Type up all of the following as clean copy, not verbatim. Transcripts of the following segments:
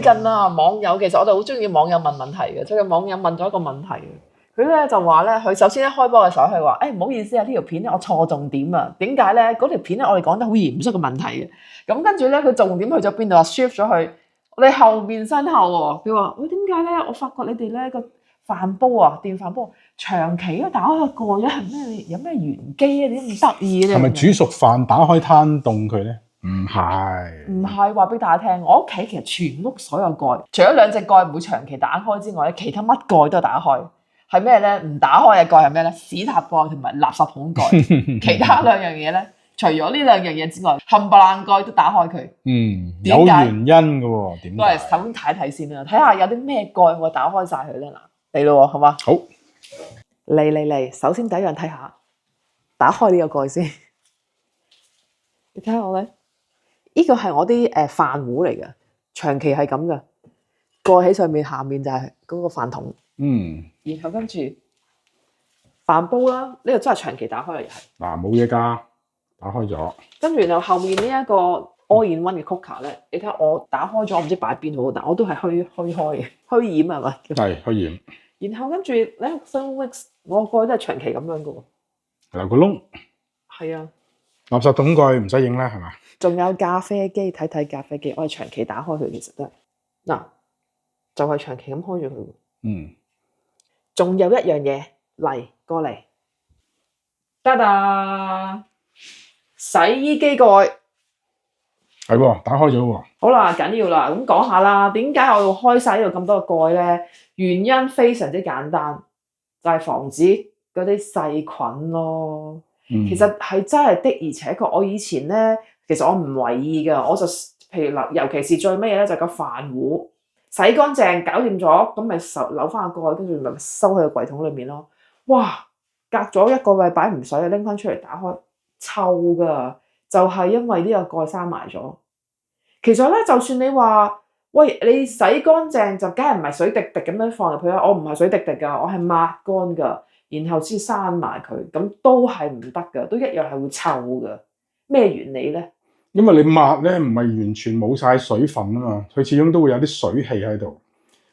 最近啊，網友其實我哋好中意網友問問題嘅，最近網友問咗一個問題嘅，佢咧就話咧，佢首先一開波嘅時候，佢話：唔好意思啊，呢條片咧我錯重點啊，點解咧？嗰條片咧我哋講得好嚴肅嘅問題嘅，咁跟住咧佢重點去咗邊度啊 ？shift 咗去我哋後面身後喎。佢話：喂，點解咧？我發覺你哋咧個飯煲啊，電飯煲長期都打開個蓋咧，係咩？有咩玄機啊？點咁得意咧？係咪煮熟飯打開攤凍佢咧？唔係話俾大家聽，我屋企其實全屋所有蓋，除咗兩隻蓋唔會長期打開之外咧，其他乜蓋都打開。係咩咧？唔打開嘅蓋係咩咧？屎塔蓋同埋垃圾桶蓋。其他兩樣嘢咧，除咗呢兩樣嘢之外，冚唪唥蓋都打開佢。有原因嘅喎。點解？都係首先睇一睇先啦，睇下有啲咩蓋我打開晒佢咧。嗱，嚟咯，好嘛？好，嚟，首先第一樣睇下，打開呢個蓋先。你睇下我咧。呢個係我啲飯壺嚟嘅，長期係咁嘅，蓋喺上面，下面就係嗰個飯桶。然後跟住飯煲啦，呢個真係長期打開嘅又係。嗱，冇嘢㗎，打開咗。跟住然後後面呢一個 all-in-one 嘅 cooker 咧，你睇下我打開咗，我唔知擺邊好，但我都係虛開嘅，虛掩係咪？係虛掩。然後跟住咧 Thermomix 我個蓋都係長期咁樣嘅喎。留個窿。係啊。垃圾桶蓋唔使影啦，係嘛？仲有咖啡機，睇咖啡機，我係長期打開佢，其實都係嗱，就係長期咁開住佢。仲有一樣嘢嚟過嚟，得啦，洗衣機蓋係喎，打開咗喎。好啦，緊要啦，咁講下啦，點解我要開晒呢度咁多個蓋咧？原因非常之簡單，就係防止嗰啲細菌咯。其實係真係的，而且確我以前咧，其實我唔為意㗎，我就譬如嗱，尤其是最咩嘢咧，就個飯壺洗乾淨搞掂咗，咁咪扭翻個蓋，跟住咪收喺個櫃桶裏面咯。哇！隔咗一個禮拜唔使拎翻出嚟打開，臭㗎，就係因為呢個蓋閂埋咗。其實咧，就算你話喂，你洗乾淨就梗係唔係水滴滴咁樣放入去啦，我唔係水滴滴㗎，我係抹乾㗎。然後先閂埋佢，咁都係唔得㗎，都一樣係會臭㗎。咩原理咧？因為你抹咧唔係完全冇晒水分啊嘛，佢始終都會有啲水氣喺度。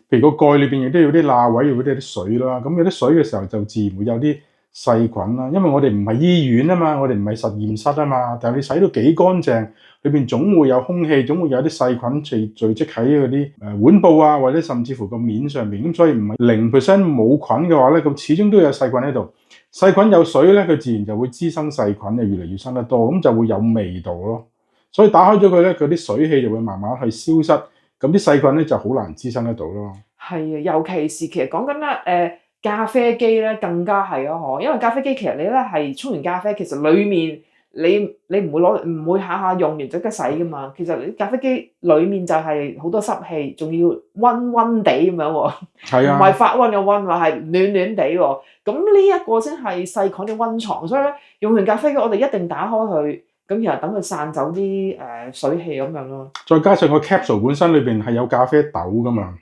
譬如個蓋裏邊亦都有啲罅位，會有啲水啦。咁有啲水嘅時候就自然會有啲細菌啦。因為我哋唔係醫院啊嘛，我哋唔係實驗室啊嘛。但係你洗到幾乾淨，裏邊總會有空氣，總會有啲細菌聚積喺嗰啲碗布啊，或者甚至乎個面上邊。咁所以唔係0% 冇菌嘅話咧，咁始終都有細菌喺度。細菌有水咧，佢自然就會滋生細菌，就越嚟越生得多，咁就會有味道咯。所以打開咗佢咧，佢啲水氣就會慢慢去消失，咁啲細菌咧就好難滋生得到咯。係啊，尤其是其實講緊咧咖啡機咧更加係啊，因為咖啡機其實你咧係沖完咖啡，其實裡面你唔會下下用完即刻洗噶嘛。其實你咖啡機裡面就係好多濕氣，仲要溫溫地咁樣喎。係啊，唔係發溫嘅溫喎，係暖暖地喎。咁呢一個先係細菌嘅溫床，所以咧用完咖啡機我哋一定打開佢。咁然後等佢散走啲水氣咁樣咯。再加上個 capsule 本身裏邊係有咖啡豆噶嘛，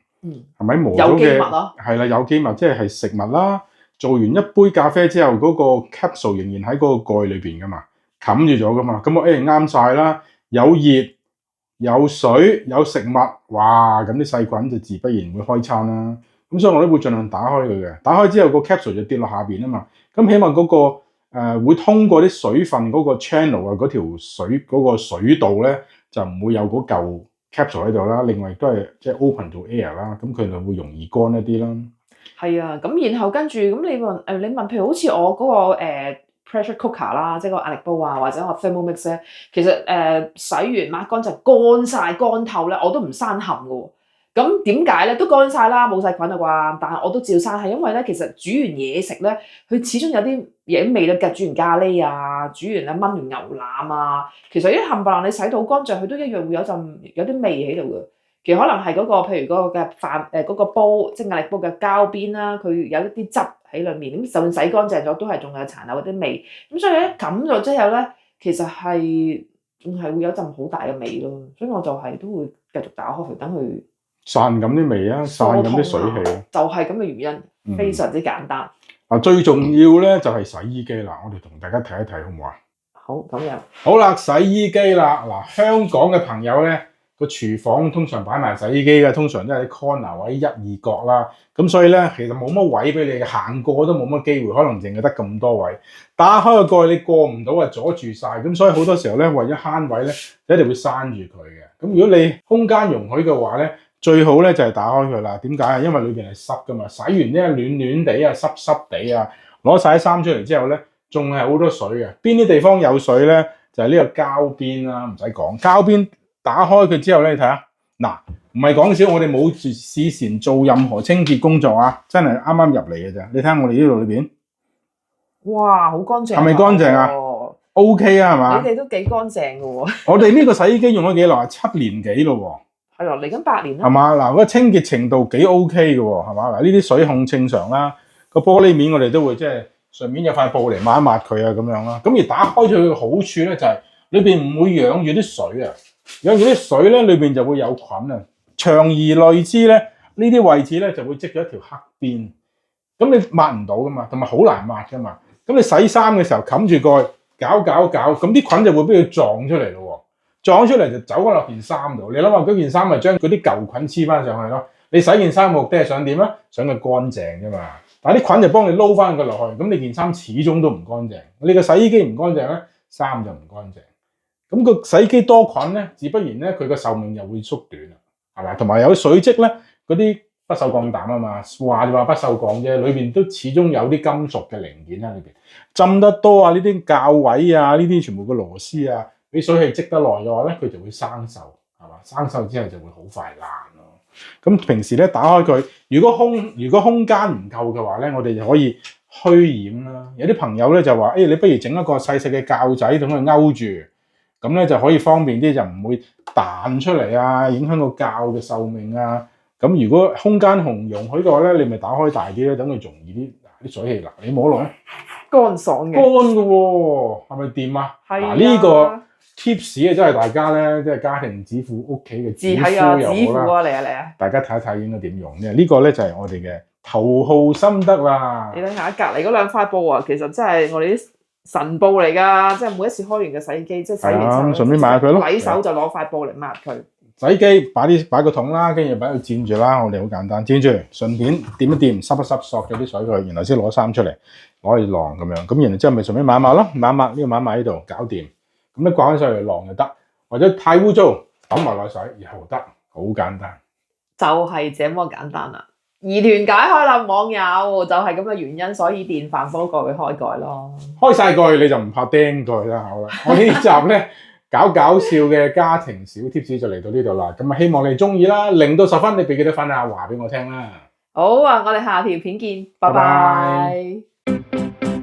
係咪磨咗嘅？有機物咯。係啦，有機物即係食物啦。做完一杯咖啡之後，嗰個 capsule 仍然喺嗰個蓋裏邊噶嘛，冚住咗噶嘛。咁我啱晒啦，有熱、有水、有食物，哇！咁啲細菌就自不然會開餐啦。咁所以我都會盡量打開佢嘅。打開之後個 capsule 就跌落下邊啊嘛。咁起碼嗰個會通過啲水分嗰個 channel 啊，嗰條水嗰個水道咧就唔會有嗰嚿 capsule 喺度啦。另外亦都係即係 open to air 啦，咁佢就會容易乾一啲啦。係啊，咁然後跟住咁你問譬如好似我嗰個pressure cooker 啦，即係個壓力煲啊，或者我 Thermomix 咧，其實洗完抹乾就乾晒乾透咧，我都唔閂冚嘅喎。咁點解咧？都乾晒啦，冇細菌啦啩，但係我都照閂，係因為咧，其實煮完嘢食咧，佢始終有啲嘢味道，煮完咖喱啊，煮完燜完牛腩啊，其實一冚唪唥你洗到乾淨，佢都一樣會有啲味喺度嘅。其實可能係嗰個譬如嗰個嘅飯嗰個煲，即係壓力煲嘅膠邊啦，佢有一啲汁喺裏面，咁就算洗乾淨咗，都係仲有殘留嗰啲味。咁所以咧冚咗之後咧，其實係仲係會有一陣好大嘅味咯。所以我就係都會繼續打開佢，等佢散咁啲味啊，散咁啲水氣啊，就係咁嘅原因，非常之簡單。最重要咧就係洗衣機啦，我哋同大家睇一睇好唔好啊？好，咁樣。好啦，洗衣機啦，嗱，香港嘅朋友咧個廚房通常擺埋洗衣機嘅，通常都係啲 corner 位一二角啦。咁所以咧，其實冇乜位俾你行過都冇乜機會，可能淨係得咁多位。打開個蓋你過唔到啊，阻住晒。咁所以好多時候咧，為咗慳位咧，一定會閂住佢嘅。咁如果你空間容許嘅話咧，最好咧就係打開佢啦。點解啊？因為裏邊係濕噶嘛，洗完咧暖暖地啊，濕濕地啊，攞晒啲衫出嚟之後咧，仲係好多水嘅。邊啲地方有水咧？就係呢個膠邊啦，唔使講。膠邊打開佢之後咧，你睇下，嗱，唔係講笑，我哋冇事前做任何清潔工作啊，真係啱啱入嚟嘅啫。你睇下我哋呢度裏邊，哇，好乾淨，係咪乾淨啊？OK 啊，係嘛？你哋都幾乾淨嘅喎。我哋呢個洗衣機用咗幾耐啊？7年幾咯喎。係咯，嚟緊8年啦。係嘛？嗱，嗰個清潔程度幾 OK 嘅喎，係嘛？嗱，呢啲水控正常啦，個玻璃面我哋都會即係上面有塊布嚟抹一抹佢啊，咁樣啦。咁而打開咗佢嘅好處咧，就係裏邊唔會養住啲水啊，養住啲水咧，裏邊就會有菌啊。長而累之咧，呢啲位置咧就會積咗一條黑邊，咁你抹唔到噶嘛，同埋好難抹噶嘛。咁你洗衫嘅時候冚住蓋，搞，咁啲菌就會俾佢撞出嚟咯喎。撞出嚟就走翻落件衫度，你諗下嗰件衫咪將嗰啲舊菌黐翻上去咯。你洗件衫目的係想點啊？想佢乾淨啫嘛。但係啲菌就幫你撈翻佢落去，咁你件衫始終都唔乾淨。你個洗衣機唔乾淨咧，衫就唔乾淨。咁個洗衣機多菌咧，自不然咧佢個壽命又會縮短啊，係嘛？同埋有水漬咧，嗰啲不鏽鋼膽啊嘛，話就話不鏽鋼啫，裏邊都始終有啲金屬嘅零件喺裏邊。浸得多啊，呢啲鉸位啊，呢啲全部個螺絲啊。俾水氣積得耐嘅話咧，佢就會生鏽，係嘛？生鏽之後就會好快爛咯。咁平時咧打開佢，如果空間唔夠嘅話咧，我哋就可以虛掩啦。有啲朋友咧就話，你不如整一個細細嘅鉸仔同佢勾住，咁咧就可以方便啲，就唔會彈出嚟啊，影響個鉸嘅壽命啊。咁如果空間容許嘅話咧，你咪打開大啲咧，等佢容易啲。啲水氣嗱，你摸落咧，乾爽嘅，乾嘅喎，係咪掂啊？係啊，呢個 tips 啊，真係大家咧，即係家庭主婦屋企嘅主婦又好啦。嚟啊！大家睇一睇應該點用呢？呢個咧就係我哋嘅頭號心得啦。你睇下隔離嗰兩塊布啊，其實真係我哋啲神布嚟㗎，即係每一次開完嘅洗衣機，即係洗完之後，順便買佢咯。洗手就攞塊布嚟抹佢。洗衣機擺個桶啦，跟住擺喺度墊住啦。我哋好簡單，墊住，順便掂一掂，濕一濕，索咗啲水佢，然後先攞衫出嚟，攞去晾咁樣。咁然後之後咪順便抹一抹咯，抹一抹呢個抹一抹呢度，搞掂。咁咧掛翻上嚟晾就得，或者太污糟抌埋落洗又得，好簡單。就係這麼簡單啦。疑團解開啦，網友就係咁嘅原因，所以電飯煲蓋會開蓋咯。開晒蓋你就唔怕釘蓋啦，好啦。我呢集咧搞笑嘅家庭小貼士就嚟到呢度啦。咁啊，希望你中意啦。0到10分，你俾幾多分啊？話俾我聽啦。好啊，我哋下條片見，拜拜。